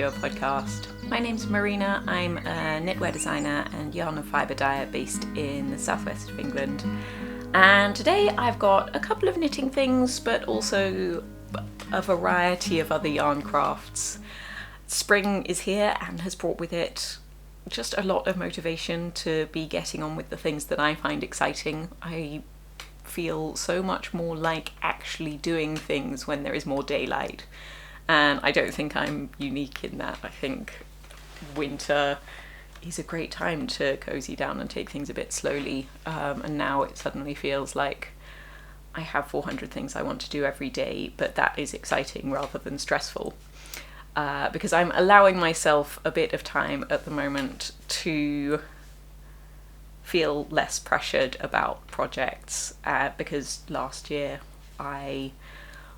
Skua Podcast. My name's Marina. I'm a knitwear designer and yarn and fibre dyer based in the southwest of England. And today I've got a couple of knitting things, but also a variety of other yarn crafts. Spring is here and has brought with it just a lot of motivation to be getting on with the things that I find exciting. I feel so much more like actually doing things when there is more daylight. And I don't think I'm unique in that. I think winter is a great time to cozy down and take things a bit slowly. And now it suddenly feels like I have 400 things I want to do every day, but that is exciting rather than stressful. Because I'm allowing myself a bit of time at the moment to feel less pressured about projects, because last year I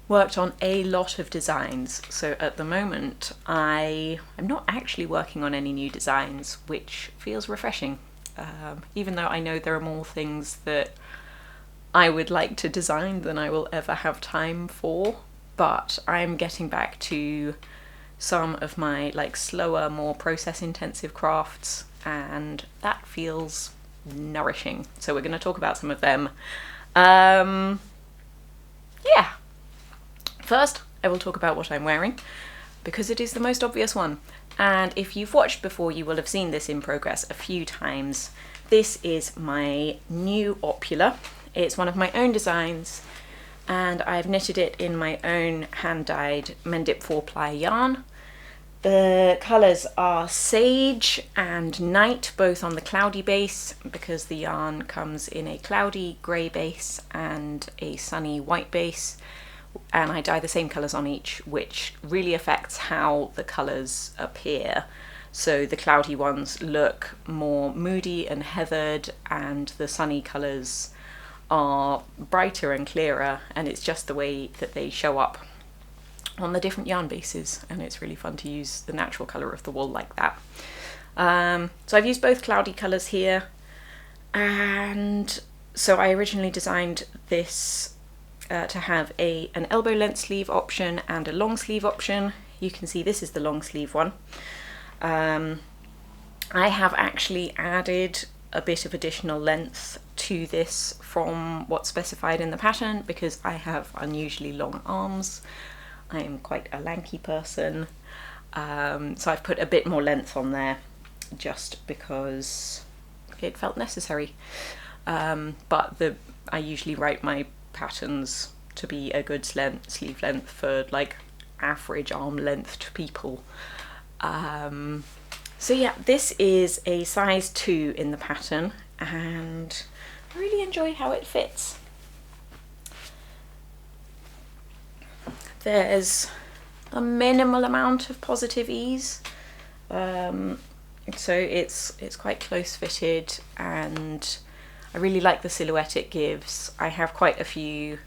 worked on a lot of designs. So at the moment I'm not actually working on any new designs, which feels refreshing, even though I know there are more things that I would like to design than I will ever have time for. But I'm getting back to some of my slower, more process intensive crafts, and that feels nourishing. So we're going to talk about some of them. First, I will talk about what I'm wearing, because it is the most obvious one. And if you've watched before, you will have seen this in progress a few times. This is my new opula. It's one of my own designs, and I've knitted it in my own hand-dyed Mendip 4-ply yarn. The colours are Sage and Night, both on the cloudy base, because the yarn comes in a cloudy grey base and a sunny white base. And I dye the same colours on each, which really affects how the colours appear. So the cloudy ones look more moody and heathered, and the sunny colours are brighter and clearer, and it's just the way that they show up on the different yarn bases, and it's really fun to use the natural colour of the wool like that. So I've used both cloudy colours here, and so I originally designed this to have an elbow length sleeve option and a long sleeve option. You can see this is the long sleeve one. I have actually added a bit of additional length to this from what's specified in the pattern, because I have unusually long arms. I am quite a lanky person, so I've put a bit more length on there just because it felt necessary. But I usually write my patterns to be a good sleeve length for average arm length people. So yeah, this is a size 2 in the pattern, and I really enjoy how it fits. There's a minimal amount of positive ease, so it's quite close fitted, and I really like the silhouette it gives. I have quite a few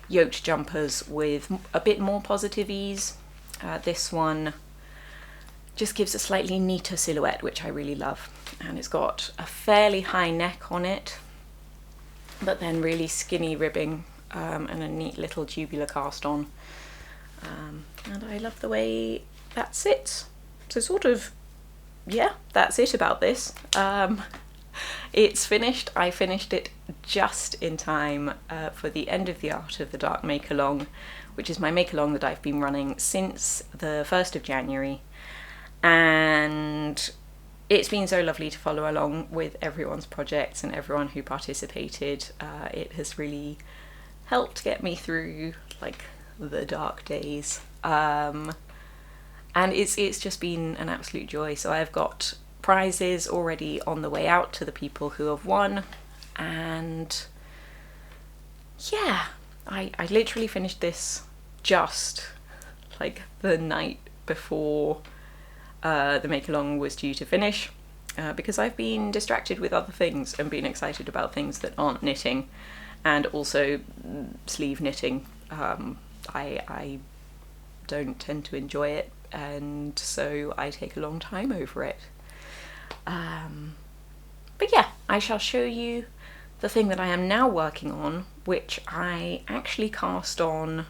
yoked jumpers with a bit more positive ease. This one just gives a slightly neater silhouette, which I really love, and it's got a fairly high neck on it, but then really skinny ribbing, and a neat little tubular cast on. And I love the way that sits. So that's it about this. It's finished. I finished it just in time for the end of the Art of the Dark make-along, which is my make-along that I've been running since the 1st of January. And it's been so lovely to follow along with everyone's projects and everyone who participated. It has really helped get me through the dark days. And it's just been an absolute joy. So I've got prizes already on the way out to the people who have won, and yeah, I literally finished this just the night before the make-along was due to finish, because I've been distracted with other things and been excited about things that aren't knitting, and also sleeve knitting. I don't tend to enjoy it, and so I take a long time over it. But yeah, I shall show you the thing that I am now working on, which I actually cast on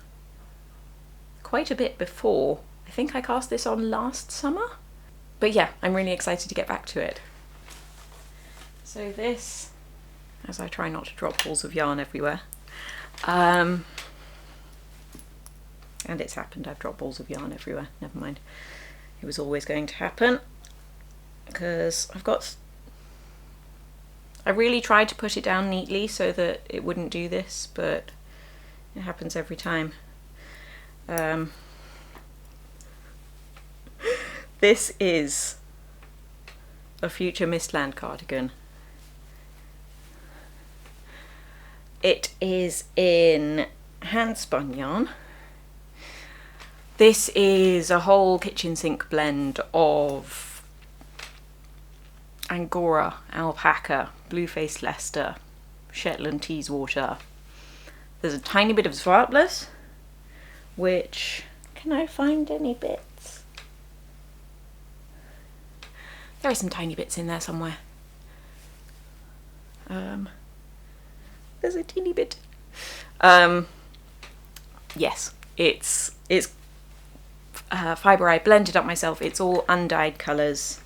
quite a bit before I think I cast this on last summer. But yeah, I'm really excited to get back to it. So this, as I try not to drop balls of yarn everywhere, and it's happened, I've dropped balls of yarn everywhere, never mind. It was always going to happen, because I really tried to put it down neatly so that it wouldn't do this, but it happens every time. This is a future Mistland cardigan. It is in hand-spun yarn. This is a whole kitchen sink blend of Angora, alpaca, blue-faced Leicester, Shetland Teeswater. There's a tiny bit of Swartless, which, can I find any bits? There are some tiny bits in there somewhere. There's a teeny bit. Yes, it's fibre I blended up myself. It's all undyed colours,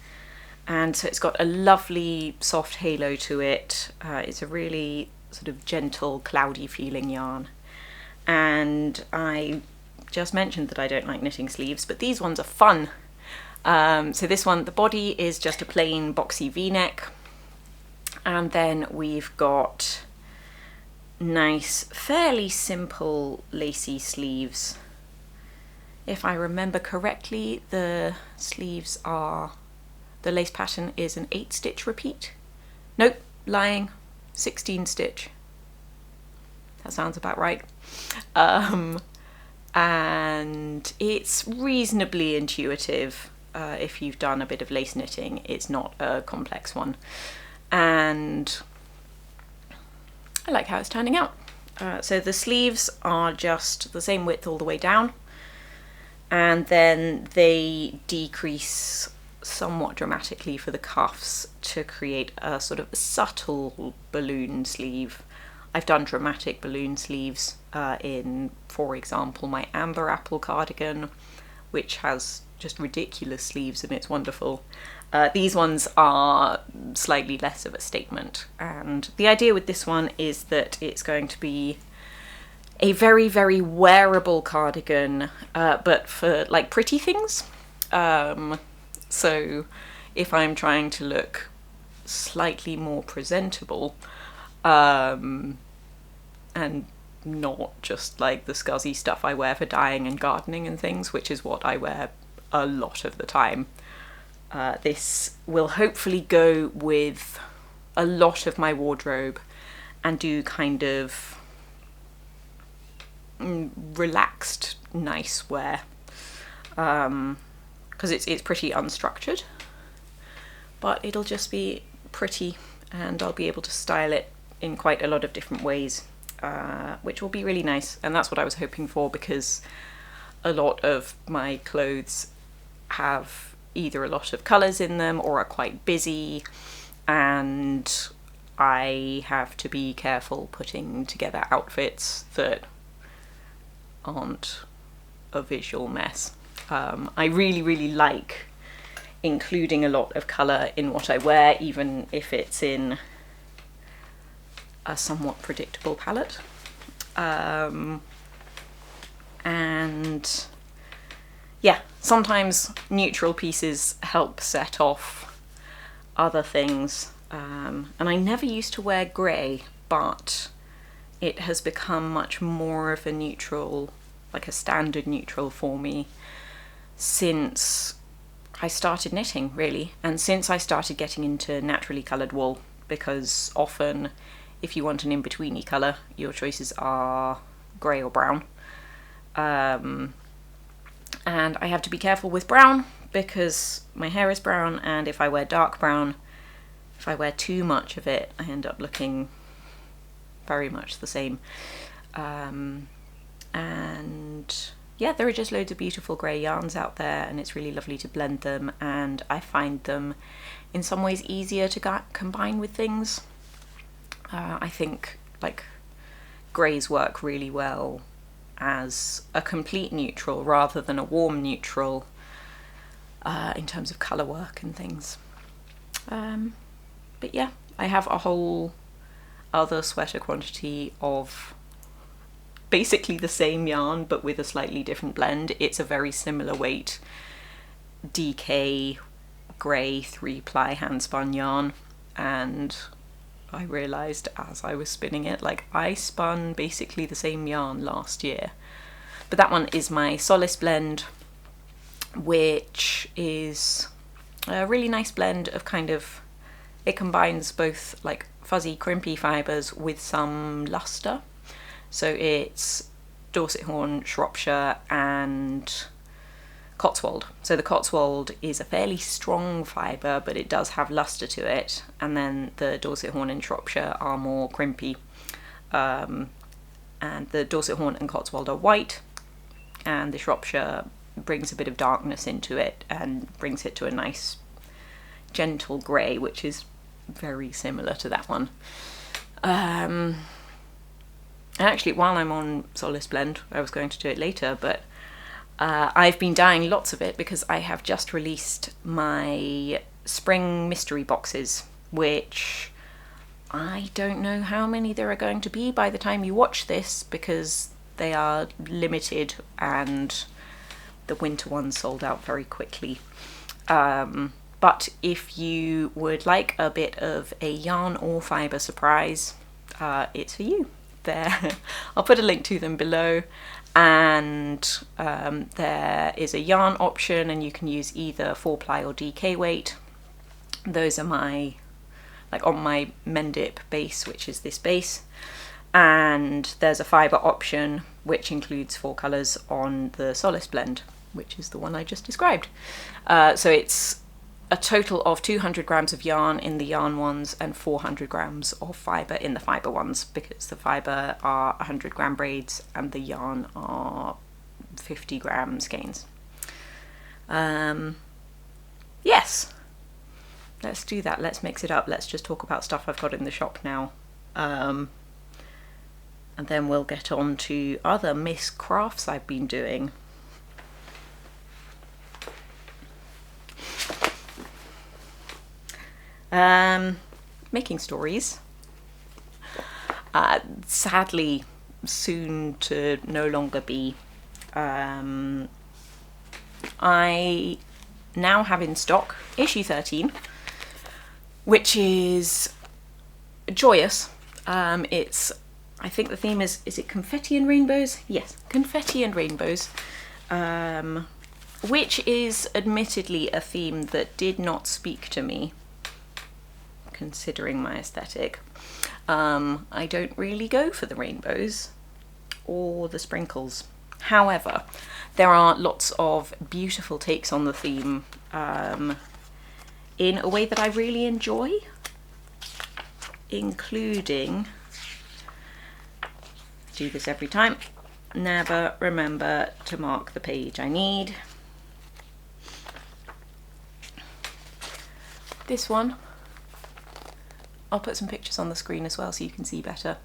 and so it's got a lovely soft halo to it. It's a really sort of gentle, cloudy feeling yarn. And I just mentioned that I don't like knitting sleeves, but these ones are fun. So this one, the body is just a plain boxy v-neck, and then we've got nice, fairly simple lacy sleeves. If I remember correctly, the lace pattern is an 8-stitch repeat. Nope, lying, 16 stitch. That sounds about right. And it's reasonably intuitive. If you've done a bit of lace knitting, it's not a complex one. And I like how it's turning out. So the sleeves are just the same width all the way down, and then they decrease somewhat dramatically for the cuffs to create a sort of subtle balloon sleeve. I've done dramatic balloon sleeves in, for example, my Amber Apple cardigan, which has just ridiculous sleeves and it's wonderful. These ones are slightly less of a statement, and the idea with this one is that it's going to be a very, very wearable cardigan, but for like pretty things. So if I'm trying to look slightly more presentable, and not just like the scuzzy stuff I wear for dyeing and gardening and things, which is what I wear a lot of the time, this will hopefully go with a lot of my wardrobe and do kind of relaxed, nice wear, because it's pretty unstructured, but it'll just be pretty, and I'll be able to style it in quite a lot of different ways, which will be really nice. And that's what I was hoping for, because a lot of my clothes have either a lot of colours in them or are quite busy, and I have to be careful putting together outfits that aren't a visual mess. I really, really like including a lot of colour in what I wear, even if it's in a somewhat predictable palette. And yeah, sometimes neutral pieces help set off other things. And I never used to wear grey, but it has become much more of a neutral, like a standard neutral for me, since I started knitting, really, and since I started getting into naturally coloured wool, because often if you want an in-betweeny colour, your choices are grey or brown. And I have to be careful with brown because my hair is brown, and if I wear dark brown, if I wear too much of it, I end up looking very much the same. And yeah, there are just loads of beautiful grey yarns out there, and it's really lovely to blend them, and I find them in some ways easier to combine with things. I think like greys work really well as a complete neutral rather than a warm neutral in terms of colour work and things. But yeah, I have a whole other sweater quantity of basically the same yarn but with a slightly different blend. It's a very similar weight DK grey 3-ply hand-spun yarn, and I realised as I was spinning it, like, I spun basically the same yarn last year. But that one is my Solace blend, which is a really nice blend of kind of, it combines both like fuzzy crimpy fibres with some luster. So it's Dorset Horn, Shropshire and Cotswold. So the Cotswold is a fairly strong fibre, but it does have luster to it, and then the Dorset Horn and Shropshire are more crimpy. And the Dorset Horn and Cotswold are white, and the Shropshire brings a bit of darkness into it and brings it to a nice gentle grey, which is very similar to that one. And actually, while I'm on Solace blend, I was going to do it later, but I've been dyeing lots of it because I have just released my spring mystery boxes, which I don't know how many there are going to be by the time you watch this, because they are limited and the winter ones sold out very quickly. But if you would like a bit of a yarn or fibre surprise, it's for you. There, I'll put a link to them below, and there is a yarn option, and you can use either 4-ply or DK weight. Those are my, like, on my Mendip base, which is this base, and there's a fibre option which includes 4 colours on the Solace blend, which is the one I just described. So it's a total of 200 grams of yarn in the yarn ones and 400 grams of fibre in the fibre ones, because the fibre are 100 gram braids and the yarn are 50 gram skeins. Yes, let's do that. Let's mix it up. Let's just talk about stuff I've got in the shop now. And then we'll get on to other Miss Crafts I've been doing. Making stories. Sadly, soon to no longer be. I now have in stock issue 13, which is joyous. It's, I think the theme is it confetti and rainbows? Yes, confetti and rainbows. Which is admittedly a theme that did not speak to me, considering my aesthetic. I don't really go for the rainbows or the sprinkles. However, there are lots of beautiful takes on the theme in a way that I really enjoy, including, do this every time, never remember to mark the page I need. This one, I'll put some pictures on the screen as well so you can see better,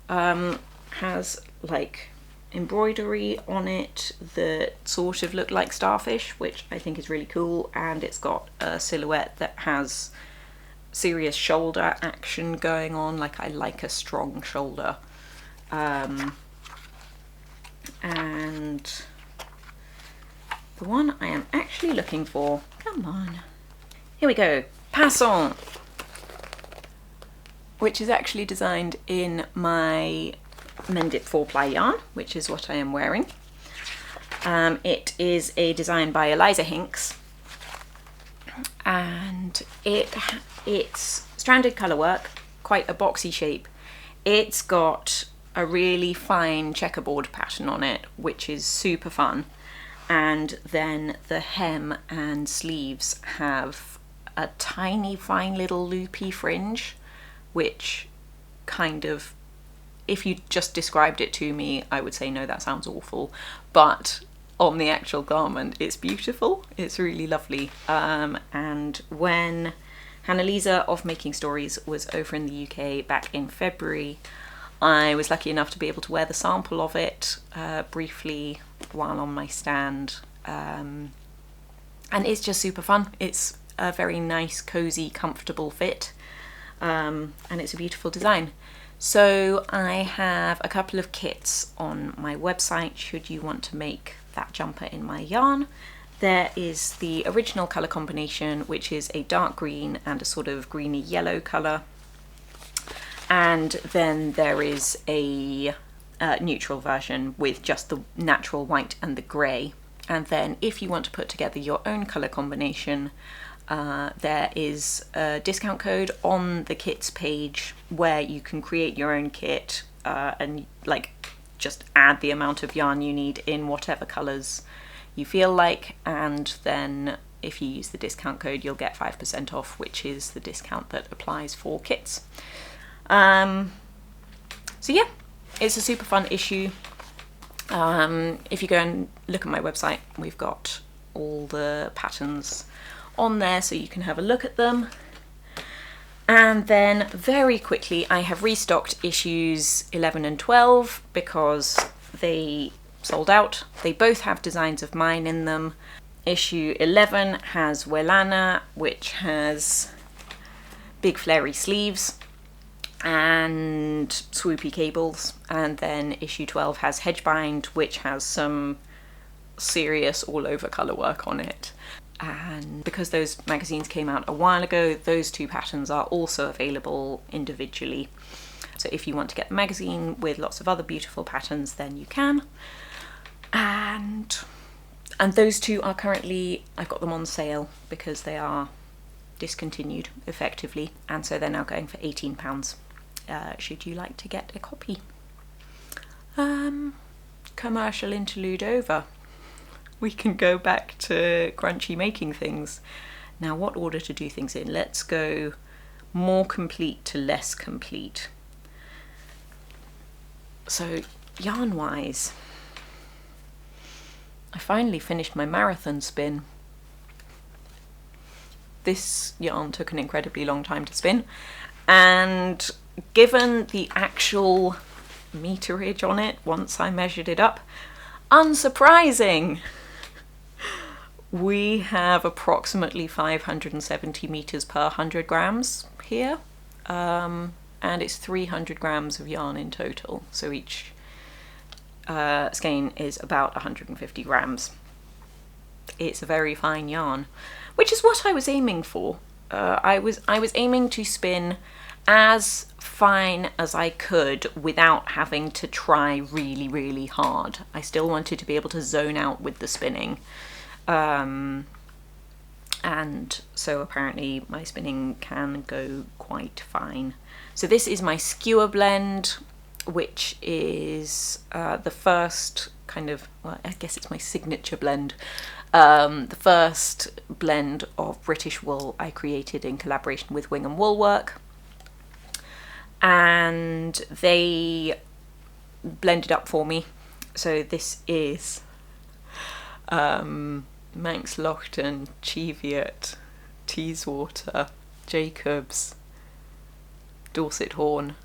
has like embroidery on it that sort of look like starfish, which I think is really cool, and it's got a silhouette that has serious shoulder action going on. Like, I like a strong shoulder. And the one I am actually looking for, come on, here we go, Passant, which is actually designed in my Mendip 4-ply yarn, which is what I am wearing. It is a design by Eliza Hinks, and it's stranded colour work, quite a boxy shape. It's got a really fine checkerboard pattern on it, which is super fun, and then the hem and sleeves have a tiny fine little loopy fringe, which kind of, if you just described it to me, I would say no, that sounds awful, but on the actual garment it's beautiful. It's really lovely. And when Hannah-Lisa of Making Stories was over in the UK back in February, I was lucky enough to be able to wear the sample of it briefly while on my stand, and it's just super fun. It's a very nice, cozy, comfortable fit, and it's a beautiful design. So I have a couple of kits on my website should you want to make that jumper in my yarn. There is the original colour combination, which is a dark green and a sort of greeny yellow colour. And then there is a neutral version with just the natural white and the grey. And then if you want to put together your own colour combination, there is a discount code on the kits page where you can create your own kit and like just add the amount of yarn you need in whatever colours you feel like, and then if you use the discount code you'll get 5% off, which is the discount that applies for kits. So yeah, it's a super fun issue. If you go and look at my website, we've got all the patterns on there so you can have a look at them. And then very quickly I have restocked issues 11 and 12 because they sold out. They both have designs of mine in them. Issue 11 has Welana, which has big flary sleeves and swoopy cables, and then issue 12 has Hedgebind, which has some serious all over colour work on it. And because those magazines came out a while ago, those two patterns are also available individually. So if you want to get the magazine with lots of other beautiful patterns, then you can. And those two are currently, I've got them on sale because they are discontinued effectively, and so they're now going for £18 should you like to get a copy. Commercial interlude over. We can go back to crunchy making things. Now, what order to do things in? Let's go more complete to less complete. So yarn wise, I finally finished my marathon spin. This yarn took an incredibly long time to spin, and given the actual meterage on it once I measured it up, unsurprising, we have approximately 570 meters per 100 grams here, and it's 300 grams of yarn in total, so each skein is about 150 grams. It's a very fine yarn, which is what I was aiming for. I was aiming to spin as fine as I could without having to try really, really hard. I still wanted to be able to zone out with the spinning. And so apparently my spinning can go quite fine. So this is my skewer blend, which is the first kind of, well, I guess it's my signature blend. The first blend of British wool I created in collaboration with Wing and Woolwork, and they blended up for me. So this is Manx Lochtan, Cheviot, Teeswater, Jacobs, Dorset Horn.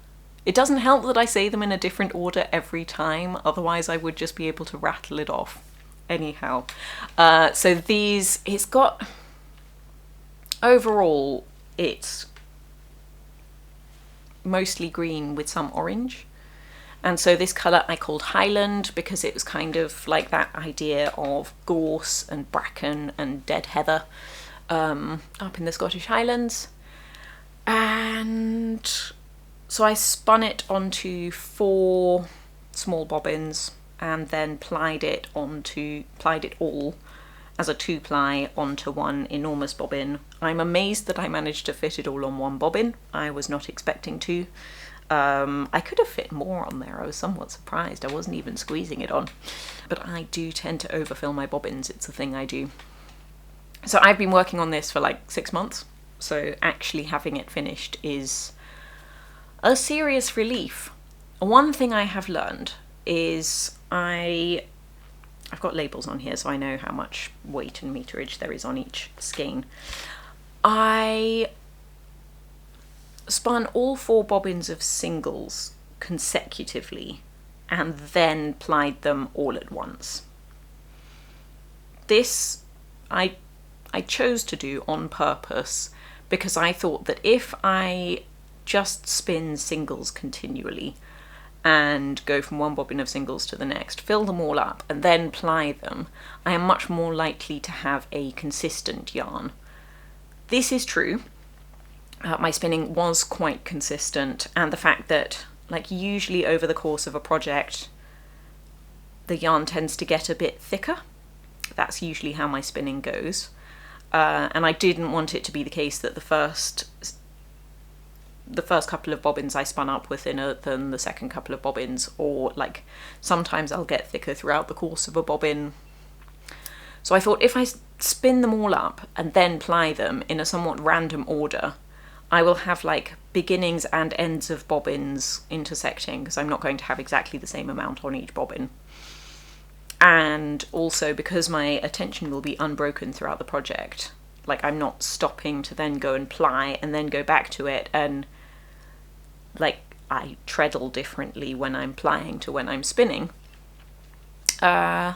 It doesn't help that I say them in a different order every time, otherwise I would just be able to rattle it off. Anyhow, so these, it's got, overall it's mostly green with some orange, and so this colour I called Highland because it was kind of like that idea of gorse and bracken and dead heather up in the Scottish Highlands. And so I spun it onto 4 small bobbins and then plied it all as a 2-ply onto one enormous bobbin. I'm amazed that I managed to fit it all on one bobbin. I was not expecting to. I could have fit more on there. I was somewhat surprised. I wasn't even squeezing it on. But I do tend to overfill my bobbins. It's a thing I do. So I've been working on this for like 6 months. So actually having it finished is a serious relief. One thing I have learned is I've got labels on here so I know how much weight and meterage there is on each skein. I spun all 4 bobbins of singles consecutively and then plied them all at once. This I chose to do on purpose because I thought that if I just spin singles continually and go from one bobbin of singles to the next, fill them all up and then ply them, I am much more likely to have a consistent yarn. This is true. My spinning was quite consistent, and the fact that, like, usually over the course of a project the yarn tends to get a bit thicker. That's usually how my spinning goes. And I didn't want it to be the case that the first couple of bobbins I spun up were thinner than the second couple of bobbins, or like sometimes I'll get thicker throughout the course of a bobbin. So I thought if I spin them all up and then ply them in a somewhat random order, I will have like beginnings and ends of bobbins intersecting, because I'm not going to have exactly the same amount on each bobbin. And also because my attention will be unbroken throughout the project, like I'm not stopping to then go and ply and then go back to it, and like I treadle differently when I'm plying to when I'm spinning. There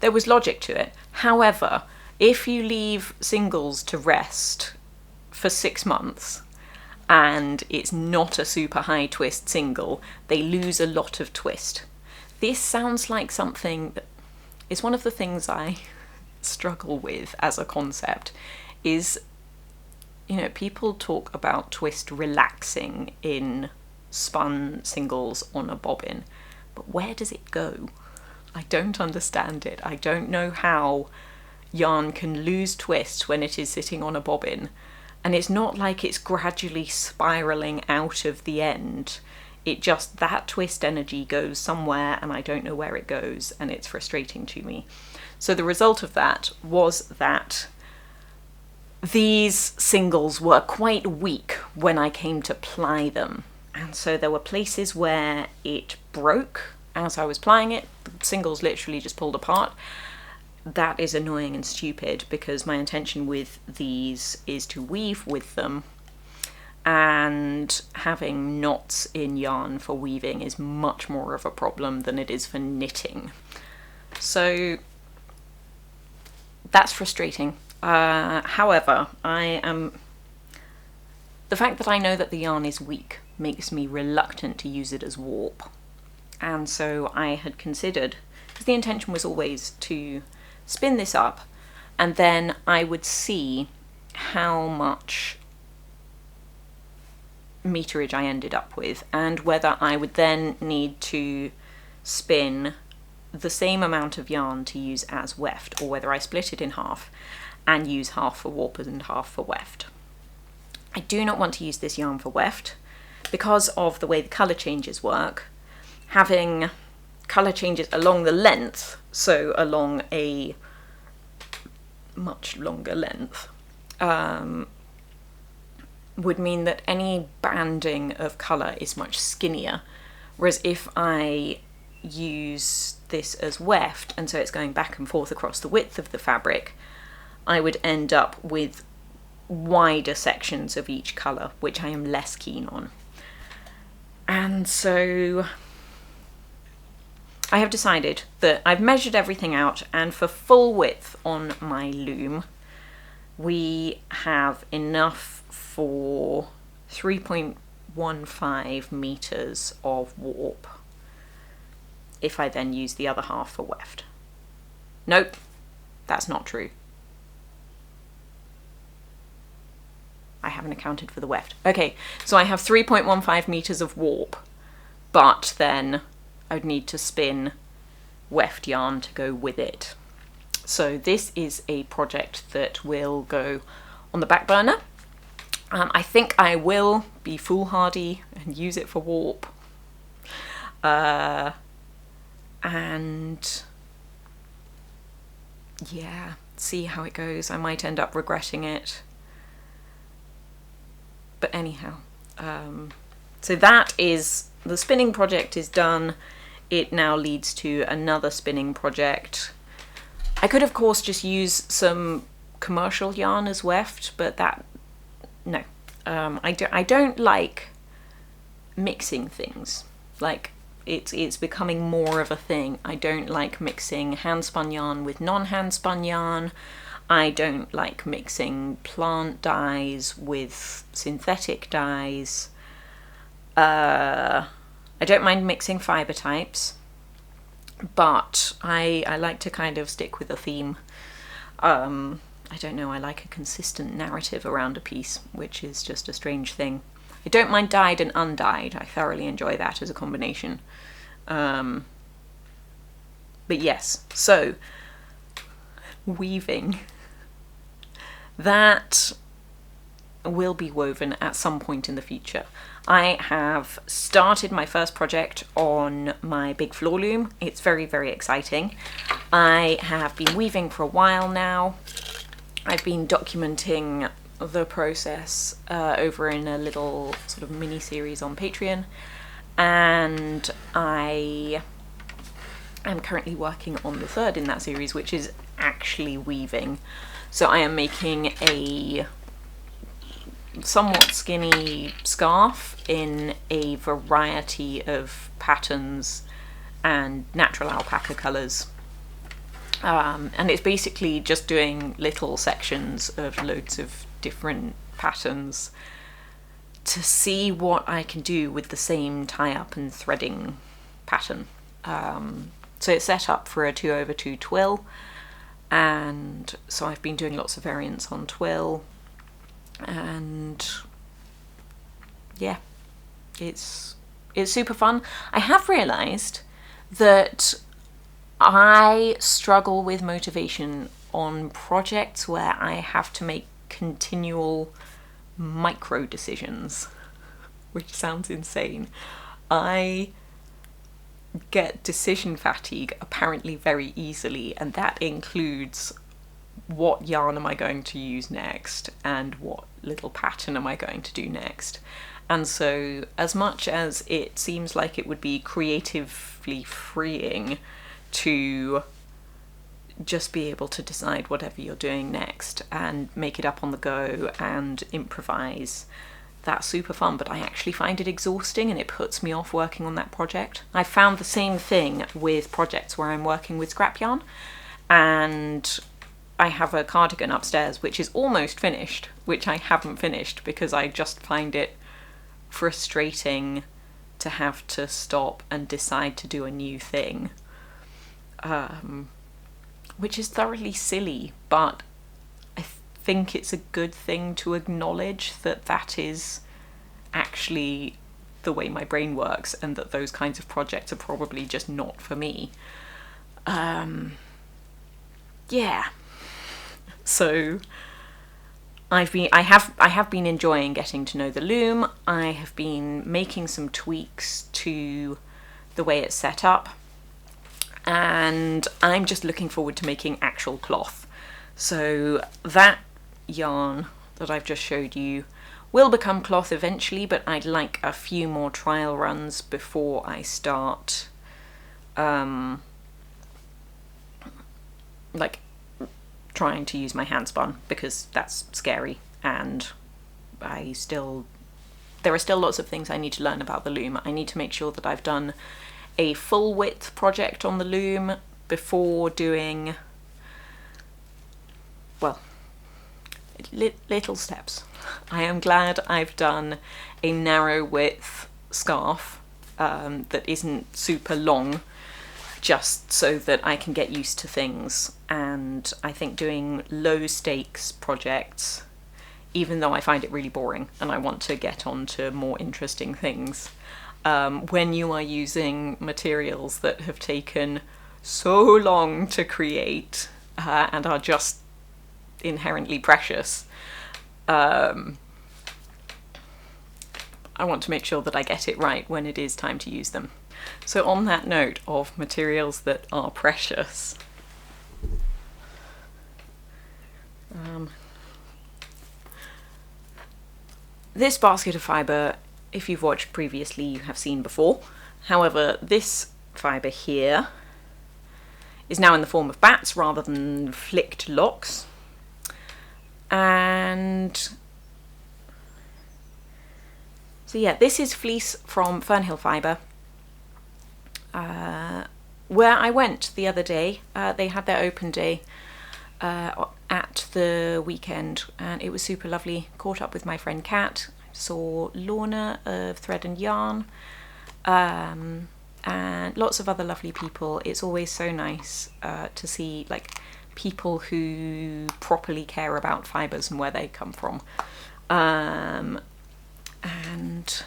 was logic to it. However, if you leave singles to rest for 6 months and it's not a super high twist single, they lose a lot of twist. This sounds like something that is one of the things I struggle with as a concept is, you know, people talk about twist relaxing in spun singles on a bobbin, but where does it go? I don't understand it. I don't know how yarn can lose twist when it is sitting on a bobbin, and it's not like it's gradually spiraling out of the end. It just, that twist energy goes somewhere and I don't know where it goes, and it's frustrating to me. So the result of that was that these singles were quite weak when I came to ply them. And so there were places where it broke as I was plying it. The singles literally just pulled apart. That is annoying and stupid, because my intention with these is to weave with them, and having knots in yarn for weaving is much more of a problem than it is for knitting. So that's frustrating. However, the fact that I know that the yarn is weak makes me reluctant to use it as warp. And so I had considered, because the intention was always to spin this up and then I would see how much meterage I ended up with, and whether I would then need to spin the same amount of yarn to use as weft, or whether I split it in half and use half for warp and half for weft. I do not want to use this yarn for weft because of the way the colour changes work. Having colour changes along the length, so along a much longer length, would mean that any banding of colour is much skinnier, whereas if I use this as weft, and so it's going back and forth across the width of the fabric, I would end up with wider sections of each colour, which I am less keen on. And so I have decided that I've measured everything out, and for full width on my loom we have enough for 3.15 meters of warp if I then use the other half for weft. Nope, that's not true. I haven't accounted for the weft. Okay, so I have 3.15 meters of warp, but then I would need to spin weft yarn to go with it. So this is a project that will go on the back burner. I think I will be foolhardy and use it for warp. And yeah, see how it goes. I might end up regretting it. But anyhow, so that is, the spinning project is done. It now leads to another spinning project. I could, of course, just use some commercial yarn as weft, but that, no. I don't like mixing things. Like, it's becoming more of a thing. I don't like mixing hand-spun yarn with non-hand-spun yarn. I don't like mixing plant dyes with synthetic dyes. I don't mind mixing fibre types, but I like to kind of stick with a theme. I don't know, I like a consistent narrative around a piece, which is just a strange thing. I don't mind dyed and undyed. I thoroughly enjoy that as a combination. But yes, so weaving. That will be woven at some point in the future. I have started my first project on my big floor loom. It's very, very exciting. I have been weaving for a while now. I've been documenting the process over in a little sort of mini series on Patreon, and I am currently working on the third in that series, which is actually weaving. So I am making a somewhat skinny scarf in a variety of patterns and natural alpaca colours. And it's basically just doing little sections of loads of different patterns to see what I can do with the same tie-up and threading pattern. So it's set up for a 2/2 twill, and so I've been doing lots of variants on twill, and yeah, it's super fun. I have realised that I struggle with motivation on projects where I have to make continual micro decisions, which sounds insane. I get decision fatigue apparently very easily, and that includes what yarn am I going to use next and what little pattern am I going to do next. And so as much as it seems like it would be creatively freeing to just be able to decide whatever you're doing next and make it up on the go and improvise, that's super fun, but I actually find it exhausting and it puts me off working on that project. I found the same thing with projects where I'm working with scrap yarn, and I have a cardigan upstairs which is almost finished, which I haven't finished because I just find it frustrating to have to stop and decide to do a new thing. Which is thoroughly silly, but I think it's a good thing to acknowledge that that is actually the way my brain works, and that those kinds of projects are probably just not for me. Yeah. So I have been enjoying getting to know the loom. I have been making some tweaks to the way it's set up, and I'm just looking forward to making actual cloth. So that yarn that I've just showed you will become cloth eventually, but I'd like a few more trial runs before I start like trying to use my hand spun, because that's scary, and there are still lots of things I need to learn about the loom. I need to make sure that I've done a full width project on the loom before doing, well, little steps. I am glad I've done a narrow width scarf that isn't super long, just so that I can get used to things. And I think doing low stakes projects, even though I find it really boring and I want to get on to more interesting things, when you are using materials that have taken so long to create and are just inherently precious, I want to make sure that I get it right when it is time to use them. So on that note of materials that are precious, this basket of fibre, if you've watched previously, you have seen before. However, this fibre here is now in the form of bats rather than flicked locks. And So yeah, this is fleece from Fernhill Fibre. Where I went the other day, they had their open day at the weekend, and it was super lovely. Caught up with my friend Kat, saw Lorna of Thread and Yarn, and lots of other lovely people. It's always so nice to see like people who properly care about fibres and where they come from. And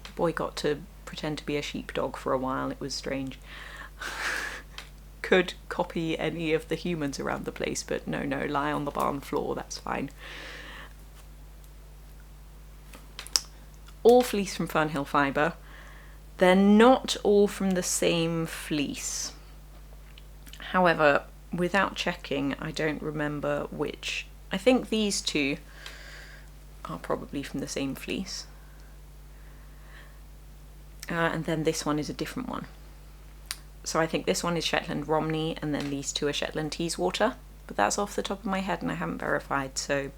the boy got to pretend to be a sheepdog for a while. It was strange. Could copy any of the humans around the place, but no, lie on the barn floor, that's fine. All fleece from Fernhill Fibre. They're not all from the same fleece. However, without checking, I don't remember which. I think these two are probably from the same fleece. And then this one is a different one. So I think this one is Shetland Romney, and then these two are Shetland Teeswater. But that's off the top of my head and I haven't verified, so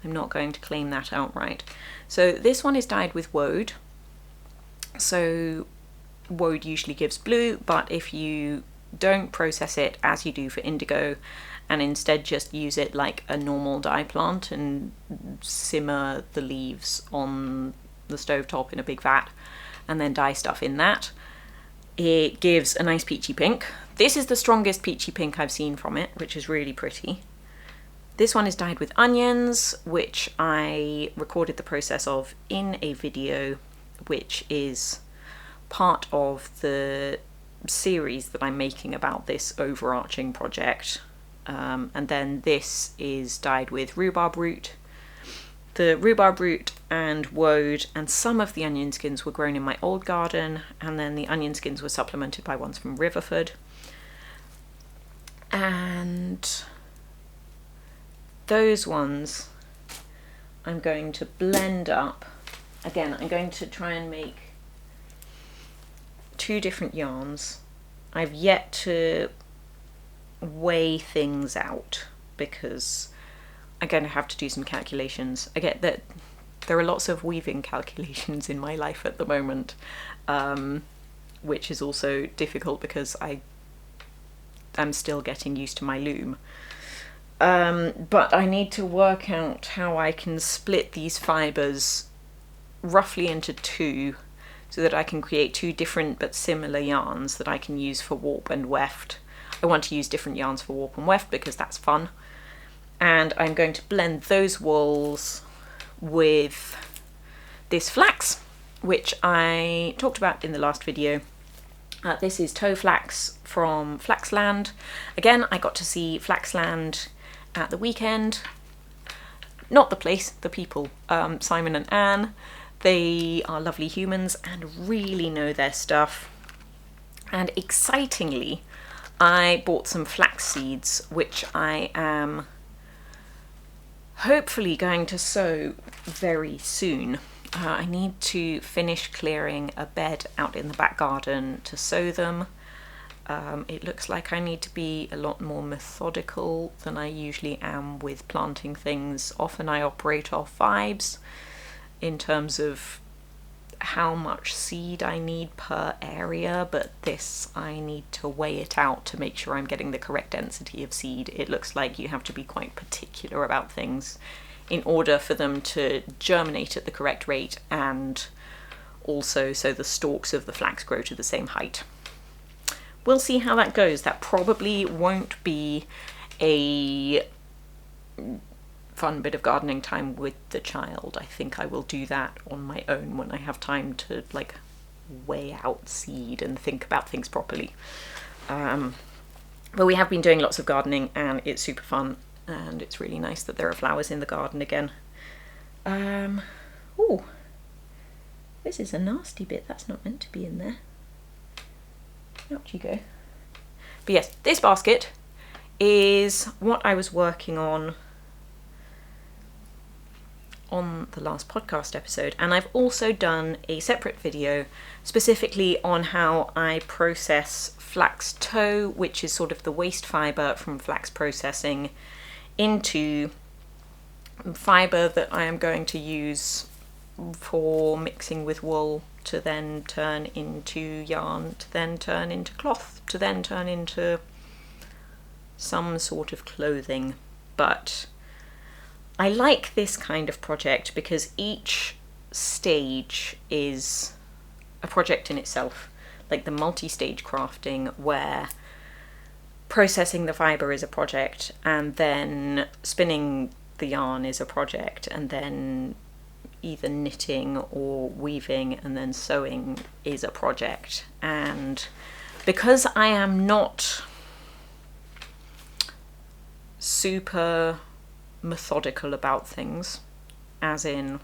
I'm not going to claim that outright. So this one is dyed with woad. So woad usually gives blue, but if you don't process it as you do for indigo, and instead just use it like a normal dye plant and simmer the leaves on the stovetop in a big vat, and then dye stuff in that, it gives a nice peachy pink. This is the strongest peachy pink I've seen from it, which is really pretty. This one is dyed with onions, which I recorded the process of in a video, which is part of the series that I'm making about this overarching project. And then this is dyed with rhubarb root. The rhubarb root and woad and some of the onion skins were grown in my old garden, and then the onion skins were supplemented by ones from Riverford. And those ones I'm going to blend up. Again, I'm going to try and make 2 different yarns. I've yet to weigh things out because I'm going to have to do some calculations. I get that there are lots of weaving calculations in my life at the moment, which is also difficult because I'm still getting used to my loom. But I need to work out how I can split these fibres roughly into 2 so that I can create 2 different but similar yarns that I can use for warp and weft. I want to use different yarns for warp and weft because that's fun. And I'm going to blend those wools with this flax, which I talked about in the last video. This is toe flax from Flaxland. Again, I got to see Flaxland at the weekend. Not the place, the people. Simon and Anne. They are lovely humans and really know their stuff. And excitingly, I bought some flax seeds, which I am hopefully going to sow very soon. I need to finish clearing a bed out in the back garden to sow them. It looks like I need to be a lot more methodical than I usually am with planting things. Often I operate off vibes in terms of how much seed I need per area, but this I need to weigh it out to make sure I'm getting the correct density of seed. It looks like you have to be quite particular about things in order for them to germinate at the correct rate, and also so the stalks of the flax grow to the same height. We'll see how that goes. That probably won't be a fun bit of gardening time with the child. I think I will do that on my own when I have time to like weigh out seed and think about things properly. But we have been doing lots of gardening and it's super fun, and it's really nice that there are flowers in the garden again. Oh, this is a nasty bit. That's not meant to be in there. Out you go. But yes, this basket is what I was working on the last podcast episode, and I've also done a separate video specifically on how I process flax tow, which is sort of the waste fibre from flax processing, into fibre that I am going to use for mixing with wool to then turn into yarn, to then turn into cloth, to then turn into some sort of clothing. But I like this kind of project because each stage is a project in itself, like the multi-stage crafting where processing the fibre is a project, and then spinning the yarn is a project, and then either knitting or weaving and then sewing is a project. And because I am not super methodical about things, as in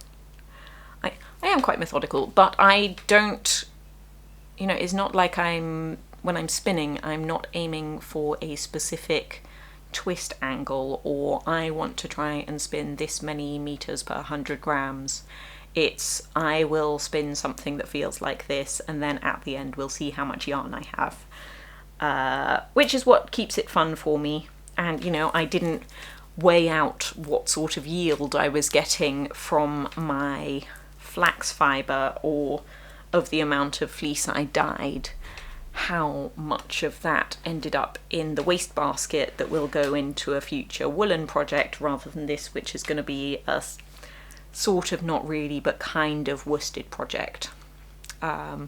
I am quite methodical, but I don't, it's not like when I'm spinning, I'm not aiming for a specific twist angle, or I want to try and spin this many meters per 100 grams. It's, I will spin something that feels like this, and then at the end we'll see how much yarn I have, which is what keeps it fun for me. And I didn't weigh out what sort of yield I was getting from my flax fibre, or of the amount of fleece I dyed, how much of that ended up in the wastebasket that will go into a future woolen project, rather than this, which is going to be a sort of, not really, but kind of worsted project. I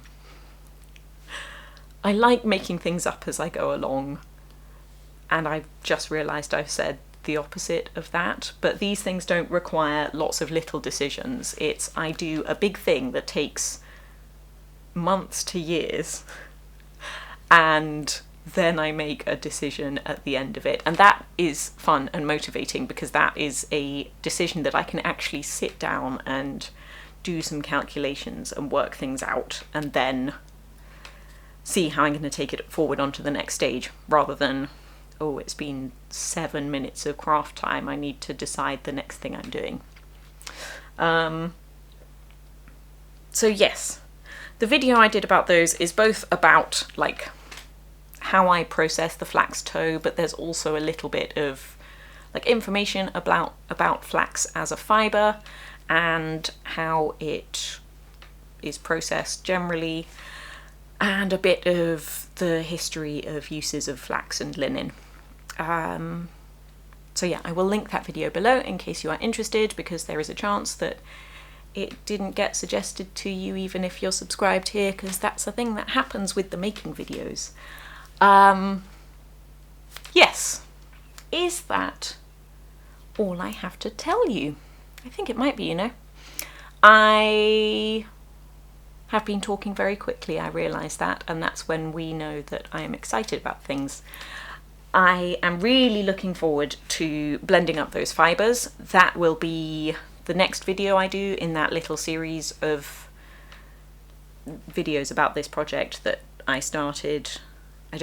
like making things up as I go along, and I've just realised I've said the opposite of that, but these things don't require lots of little decisions. It's, I do a big thing that takes months to years, and then I make a decision at the end of it. And that is fun and motivating, because that is a decision that I can actually sit down and do some calculations and work things out, and then see how I'm going to take it forward onto the next stage, rather than, oh, it's been 7 minutes of craft time, I need to decide the next thing I'm doing. So yes, the video I did about those is both about like how I process the flax tow, but there's also a little bit of like information about flax as a fibre and how it is processed generally, and a bit of the history of uses of flax and linen. So yeah, I will link that video below in case you are interested, because there is a chance that it didn't get suggested to you even if you're subscribed here, because that's a thing that happens with the making videos. Yes, is that all I have to tell you? I think it might be, I have been talking very quickly, I realise that, and that's when we know that I am excited about things. I am really looking forward to blending up those fibres. That will be the next video I do in that little series of videos about this project that I started, I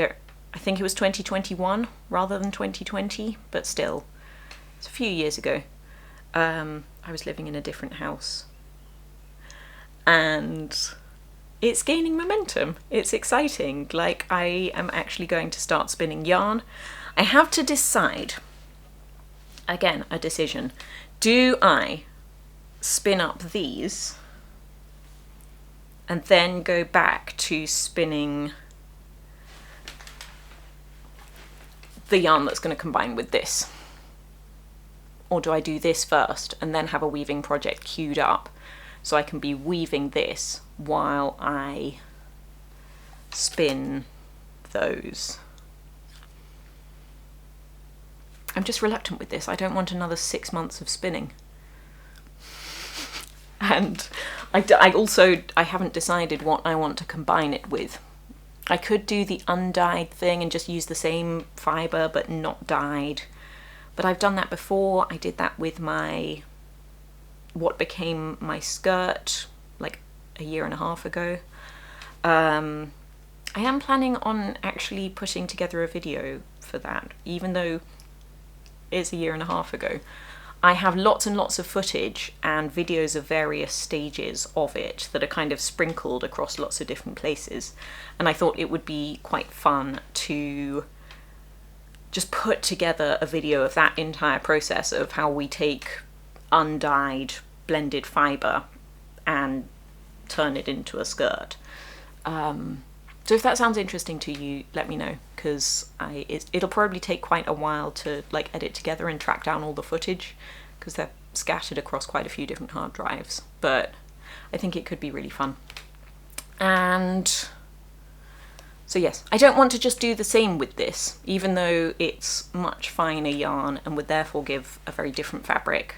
think it was 2021 rather than 2020, but still, it's a few years ago. I was living in a different house, and it's gaining momentum. It's exciting. Like, I am actually going to start spinning yarn. I have to decide, again, a decision. Do I spin up these and then go back to spinning the yarn that's going to combine with this? Or do I do this first and then have a weaving project queued up so I can be weaving this while I spin those? I'm just reluctant with this. I don't want another 6 months of spinning. And I haven't decided what I want to combine it with. I could do the undyed thing and just use the same fibre but not dyed. But I've done that before. I did that with what became my skirt like a year and a half ago. I am planning on actually putting together a video for that, even though it's a year and a half ago. I have lots and lots of footage and videos of various stages of it that are kind of sprinkled across lots of different places, and I thought it would be quite fun to just put together a video of that entire process of how we take undyed blended fibre and turn it into a skirt. So if that sounds interesting to you, let me know, because it'll probably take quite a while to like edit together and track down all the footage, because they're scattered across quite a few different hard drives, but I think it could be really fun. And so yes, I don't want to just do the same with this, even though it's much finer yarn and would therefore give a very different fabric.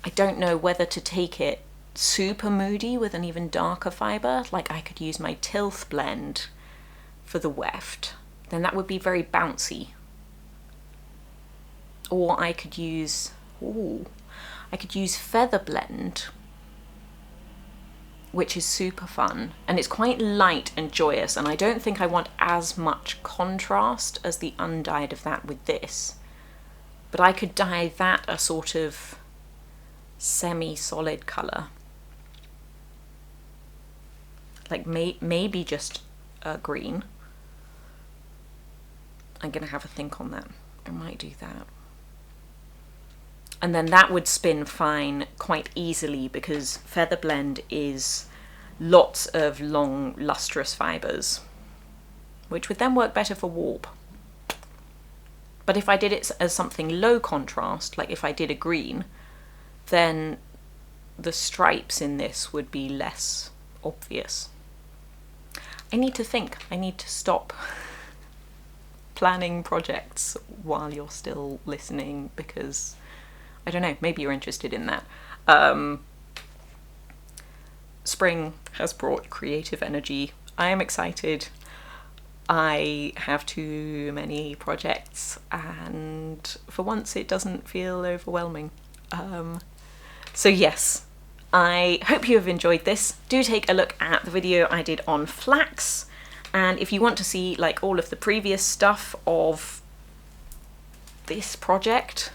I don't know whether to take it super moody with an even darker fibre, like I could use my tilth blend for the weft, then that would be very bouncy. Or I could use feather blend, which is super fun, and it's quite light and joyous, and I don't think I want as much contrast as the undyed of that with this, but I could dye that a sort of semi-solid colour, like maybe just green. I'm gonna have a think on that. I might do that. And then that would spin fine quite easily, because feather blend is lots of long lustrous fibres, which would then work better for warp. But if I did it as something low contrast, like if I did a green, then the stripes in this would be less obvious. I need to think. I need to stop planning projects while you're still listening, because I don't know, maybe you're interested in that. Spring has brought creative energy. I am excited. I have too many projects, and for once it doesn't feel overwhelming. So yes, I hope you have enjoyed this. Do take a look at the video I did on flax, and if you want to see like all of the previous stuff of this project,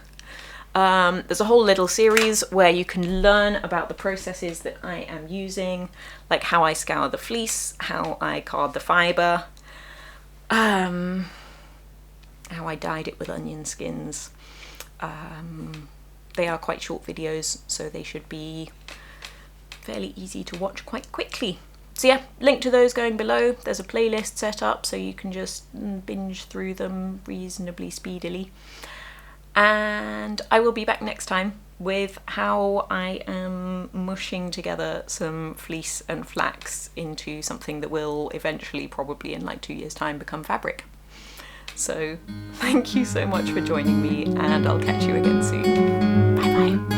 there's a whole little series where you can learn about the processes that I am using, like how I scour the fleece, how I card the fibre, how I dyed it with onion skins. They are quite short videos, so they should be fairly easy to watch quite quickly. So yeah, link to those going below. There's a playlist set up so you can just binge through them reasonably speedily. And I will be back next time with how I am mushing together some fleece and flax into something that will eventually, probably in like 2 years' time, become fabric. So thank you so much for joining me, and I'll catch you again soon. Bye bye.